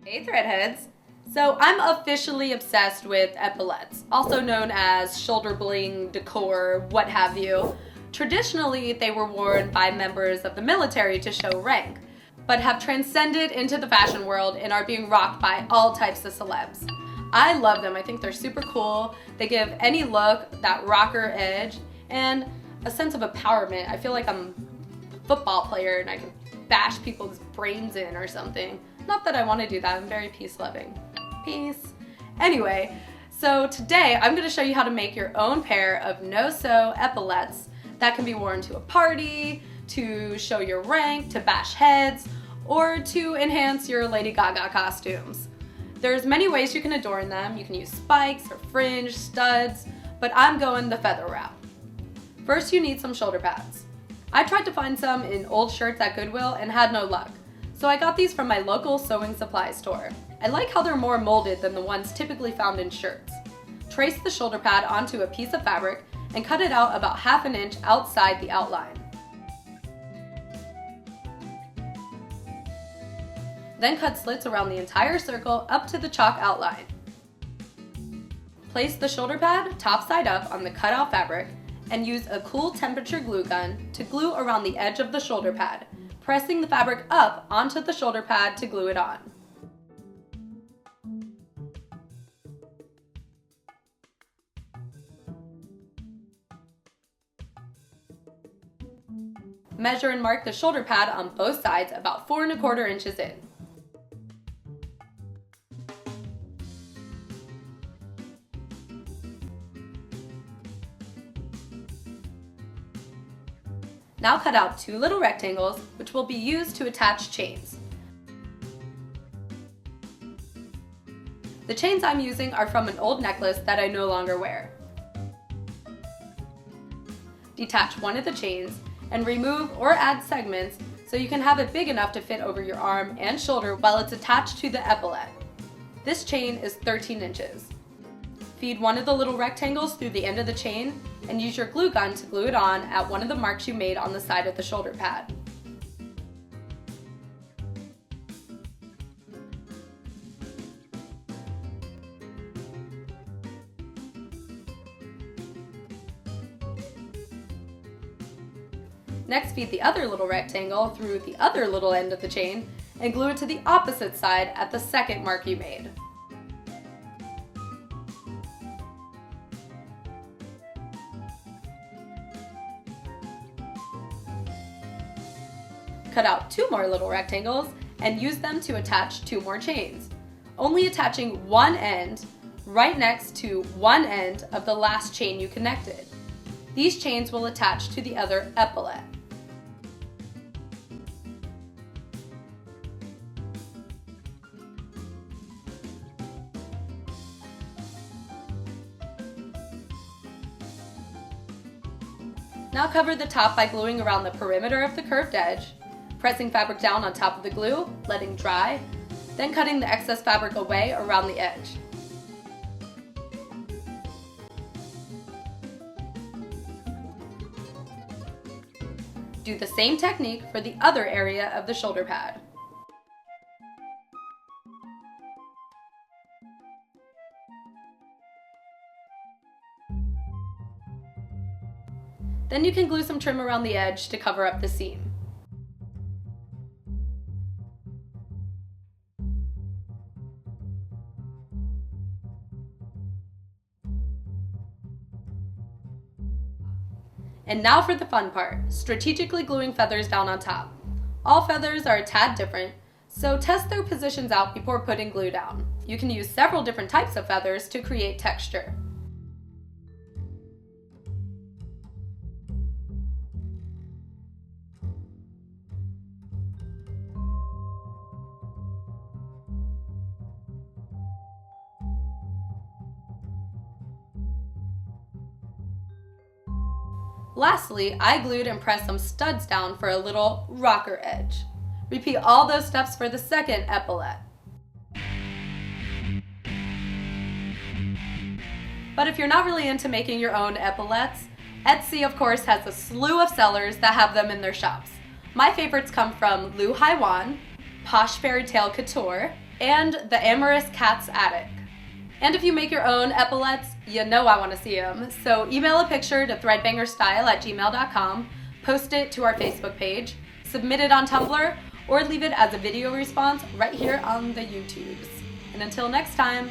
Hey Threadheads! So I'm officially obsessed with epaulets, also known as shoulder bling, decor, what have you. Traditionally, they were worn by members of the military to show rank, but have transcended into the fashion world and are being rocked by all types of celebs. I love them. I think they're super cool. They give any look that rocker edge and a sense of empowerment. I feel like I'm a football player and I can bash people's brains in or something. Not that I want to do that. I'm very peace-loving. Peace. Anyway, so today I'm going to show you how to make your own pair of no-sew epaulets that can be worn to a party, to show your rank, to bash heads, or to enhance your Lady Gaga costumes. There's many ways you can adorn them. You can use spikes or fringe, studs, but I'm going the feather route. First, you need some shoulder pads. I tried to find some in old shirts at Goodwill and had no luck, so I got these from my local sewing supply store. I like how they're more molded than the ones typically found in shirts. Trace the shoulder pad onto a piece of fabric and cut it out about 1/2 inch outside the outline. Then cut slits around the entire circle up to the chalk outline. Place the shoulder pad top side up on the cutout fabric and use a cool temperature glue gun to glue around the edge of the shoulder pad, pressing the fabric up onto the shoulder pad to glue it on. Measure and mark the shoulder pad on both sides about 4 1/4 inches in. Now cut out 2 little rectangles, which will be used to attach chains. The chains I'm using are from an old necklace that I no longer wear. Detach one of the chains and remove or add segments so you can have it big enough to fit over your arm and shoulder while it's attached to the epaulette. This chain is 13 inches. Feed one of the little rectangles through the end of the chain and use your glue gun to glue it on at one of the marks you made on the side of the shoulder pad. Next, feed the other little rectangle through the other little end of the chain and glue it to the opposite side at the second mark you made. Cut out 2 more little rectangles and use them to attach 2 more chains, only attaching one end right next to one end of the last chain you connected. These chains will attach to the other epaulette. Now cover the top by gluing around the perimeter of the curved edge, pressing fabric down on top of the glue, letting dry, then cutting the excess fabric away around the edge. Do the same technique for the other area of the shoulder pad. Then you can glue some trim around the edge to cover up the seam. And now for the fun part, strategically gluing feathers down on top. All feathers are a tad different, so test their positions out before putting glue down. You can use several different types of feathers to create texture. Lastly, I glued and pressed some studs down for a little rocker edge. Repeat all those steps for the second epaulette. But if you're not really into making your own epaulets, Etsy, of course, has a slew of sellers that have them in their shops. My favorites come from Juan, Posh Fairytale Couture, and the Amorous Cat's Attic. And if you make your own epaulets, you know I want to see them. So email a picture to threadbangerstyle@gmail.com, post it to our Facebook page, submit it on Tumblr, or leave it as a video response right here on the YouTubes. And until next time,